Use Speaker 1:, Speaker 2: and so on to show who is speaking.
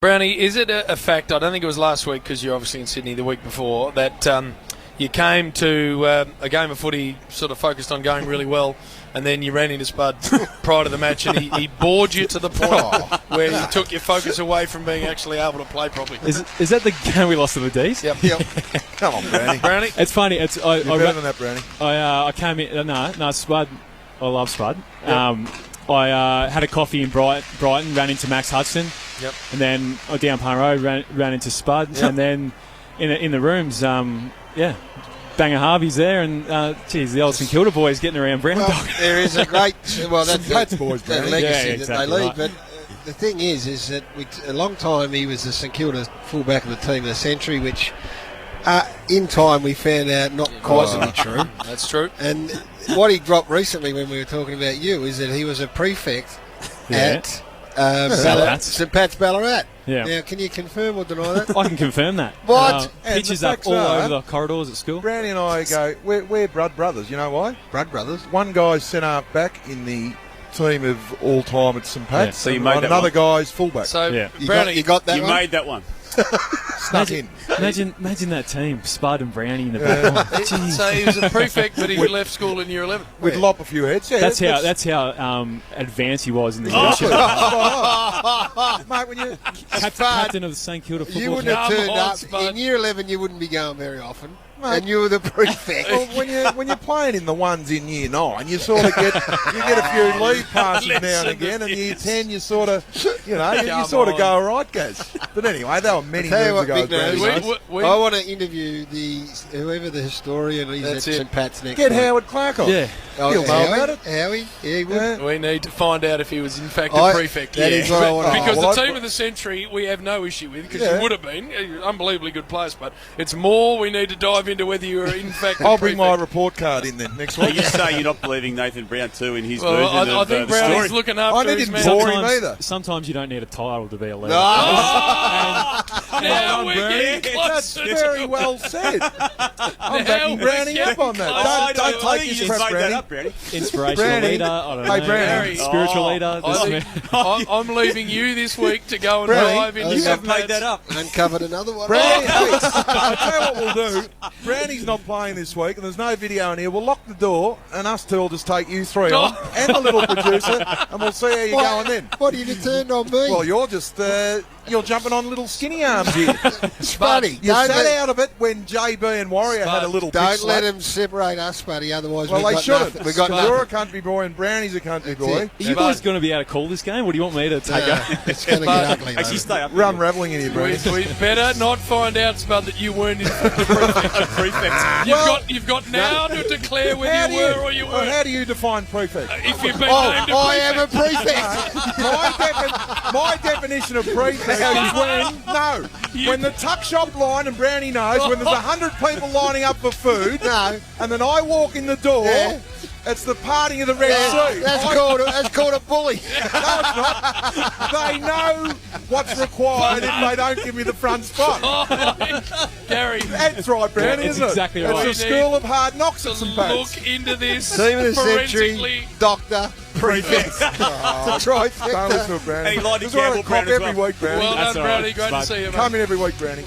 Speaker 1: Brownie, is it a fact, I don't think it was last week because you're obviously in Sydney the week before, that you came to a game of footy sort of focused on going really well, and then you ran into Spud prior to the match and he bored you to the point where he took your focus away from being actually able to play properly?
Speaker 2: Is that the game we lost to the D's?
Speaker 1: Yep.
Speaker 3: Come on, Brownie.
Speaker 1: Brownie?
Speaker 2: It's funny.
Speaker 3: You're better than that, Brownie.
Speaker 2: I came in. No, Spud. I love Spud. Yep. I had a coffee in Brighton, ran into Max Hudson.
Speaker 1: Yep.
Speaker 2: And then down Pine Road, ran into Spud. Yep. And then in the rooms, Banger Harvey's there, and the old St Kilda boys getting around Brown Dog.
Speaker 4: There is a great,
Speaker 3: that's boys,
Speaker 4: that
Speaker 3: Brownie.
Speaker 4: legacy
Speaker 2: exactly
Speaker 4: that they leave.
Speaker 2: right.
Speaker 4: But the thing is that a long time he was the St Kilda fullback of the team of the century, which in time we found out not quite to be true.
Speaker 1: That's true.
Speaker 4: And what he dropped recently when we were talking about you is that he was a prefect at St Pat's Ballarat.
Speaker 2: Yeah.
Speaker 4: Now, can you confirm or deny that?
Speaker 2: I can confirm that.
Speaker 4: What?
Speaker 2: Pictures up all over the corridors at school.
Speaker 3: Brownie and I go, we're brothers. You know why?
Speaker 4: Brad Brothers.
Speaker 3: One guy's centre back in the team of all time at St Pat's.
Speaker 5: Yeah, so you
Speaker 3: and
Speaker 5: made that
Speaker 3: another
Speaker 5: one.
Speaker 3: guy's fullback.
Speaker 1: So,
Speaker 4: Brownie, you got that
Speaker 5: You
Speaker 4: one?
Speaker 5: made that one.
Speaker 3: Snuck in.
Speaker 2: Imagine that team, Spud and Brownie in the back line. Jeez.
Speaker 1: So he was a prefect, but he left school in year 11.
Speaker 3: We'd lop a few heads. Yeah,
Speaker 2: That's how advanced he was in the
Speaker 3: Exactly.
Speaker 2: leadership.
Speaker 3: Mate, when you
Speaker 2: Captain of the St Kilda football
Speaker 4: You
Speaker 2: team.
Speaker 4: wouldn't have
Speaker 1: Come
Speaker 4: turned
Speaker 1: on,
Speaker 4: up.
Speaker 1: Spud.
Speaker 4: In year 11, you wouldn't be going very often.
Speaker 3: Mate.
Speaker 4: And you were the prefect.
Speaker 3: well, when you're playing in the ones in year 9, you sort of get a few lead passes now and again, and year 10 you sort of you sort of go all right, guys. But anyway, there were many
Speaker 4: Tell you
Speaker 3: moves
Speaker 4: what,
Speaker 3: ago.
Speaker 4: Big Nose,
Speaker 3: Brownie.
Speaker 4: I want to interview whoever the historian is
Speaker 1: That's
Speaker 4: at
Speaker 1: it.
Speaker 4: St Pat's next
Speaker 3: Get
Speaker 4: week.
Speaker 3: Howard Clark on.
Speaker 2: Yeah.
Speaker 4: Oh,
Speaker 3: He'll know about it.
Speaker 4: Howie? Yeah, he would.
Speaker 3: Yeah.
Speaker 1: We need to find out if he was in fact
Speaker 4: I-
Speaker 1: a prefect.
Speaker 4: that is what I want to know.
Speaker 1: Because
Speaker 3: Well,
Speaker 1: the
Speaker 3: I-
Speaker 1: team of the century we have no issue with, because
Speaker 3: Yeah.
Speaker 1: you would have been unbelievably good players, but it's more we need to dive into whether you were in fact a
Speaker 3: I'll bring my
Speaker 1: prefect.
Speaker 3: report card in then next
Speaker 5: So
Speaker 3: week.
Speaker 5: you say you're not believing Nathan Brown too in his
Speaker 1: Well,
Speaker 5: version
Speaker 1: I
Speaker 5: of
Speaker 1: think
Speaker 5: the
Speaker 1: Brownie's
Speaker 5: story?
Speaker 1: looking after
Speaker 3: I
Speaker 1: his
Speaker 3: didn't
Speaker 1: man.
Speaker 3: bore him either.
Speaker 2: Sometimes you don't need a title to be a leader.
Speaker 1: Now
Speaker 3: Well
Speaker 1: we're
Speaker 3: done,
Speaker 1: getting
Speaker 3: Brownie. That's
Speaker 1: closer
Speaker 3: very
Speaker 1: to
Speaker 3: well said. I'm
Speaker 1: Now
Speaker 3: backing
Speaker 1: we're
Speaker 3: Brownie up
Speaker 1: getting
Speaker 3: on that.
Speaker 1: closer.
Speaker 3: Don't
Speaker 5: I
Speaker 3: take
Speaker 5: think
Speaker 3: his
Speaker 5: you
Speaker 3: prep,
Speaker 5: just made that
Speaker 3: Brownie.
Speaker 5: up, Brownie.
Speaker 2: Inspirational
Speaker 3: Brownie.
Speaker 2: leader. I don't
Speaker 3: Hey,
Speaker 2: know.
Speaker 3: Brownie.
Speaker 2: Spiritual leader.
Speaker 1: I'm leaving you this week to go and
Speaker 3: Brownie,
Speaker 1: dive into
Speaker 5: You
Speaker 1: St.
Speaker 5: have made
Speaker 1: Pat's.
Speaker 5: that up.
Speaker 4: Uncovered another one.
Speaker 3: Brownie, I'll tell you what we'll do. Brownie's not playing this week, and there's no video in here. We'll lock the door, and us two will just take you three on, and the little producer, and we'll see how you're going then.
Speaker 4: What have you turned on me?
Speaker 3: Well, you're just you're jumping on little skinny arms here.
Speaker 4: Spuddy,
Speaker 3: You
Speaker 4: don't
Speaker 3: sat
Speaker 4: let,
Speaker 3: out of it when JB and Warrior had a little
Speaker 4: don't
Speaker 3: pitch
Speaker 4: let
Speaker 3: slap.
Speaker 4: him separate us, Spuddy, otherwise
Speaker 3: Well,
Speaker 4: we've
Speaker 3: they
Speaker 4: got
Speaker 3: shouldn't.
Speaker 4: nothing. We've got
Speaker 3: Because you're a
Speaker 4: nothing.
Speaker 3: country boy and Brownie's a country
Speaker 4: That's
Speaker 3: boy.
Speaker 4: it.
Speaker 2: Are you boys going to be able to call this game, or do you want me to take over?
Speaker 4: It's going to get ugly,
Speaker 5: Actually,
Speaker 4: mate.
Speaker 5: stay up.
Speaker 3: We're unravelling in here, Brownie.
Speaker 1: We better not find out, Spud, that you weren't in the prefect. You've got now to declare whether you were or you weren't.
Speaker 3: How do you define prefect?
Speaker 1: If you've been named a
Speaker 4: I am a
Speaker 1: prefect.
Speaker 4: prefect.
Speaker 3: My definition of prefect is when the tuck shop line, and Brownie knows, when there's 100 people lining up for food, and then I walk in the door,
Speaker 4: Yeah.
Speaker 3: it's the parting of the Red Sea.
Speaker 4: That's called a bully.
Speaker 3: No, it's not. They know what's required if they don't give me the front spot.
Speaker 1: Gary,
Speaker 3: That's right, Brownie,
Speaker 2: Yeah,
Speaker 3: isn't it?
Speaker 2: exactly right.
Speaker 3: It's the school of hard knocks at St. Pat's.
Speaker 1: look into this
Speaker 4: Team of the
Speaker 1: forensically.
Speaker 4: century, doctor, prefect. Trifecta.
Speaker 3: Don't listen to it, Brownie.
Speaker 5: And he lied to
Speaker 3: This is why I
Speaker 5: Campbell
Speaker 3: cop
Speaker 5: Brown as
Speaker 3: every
Speaker 5: well.
Speaker 3: week, Brownie.
Speaker 1: Well
Speaker 2: That's
Speaker 1: done,
Speaker 2: all right,
Speaker 1: Brownie. Great to
Speaker 2: Spud.
Speaker 1: see you, mate.
Speaker 3: Come in every week, Brownie.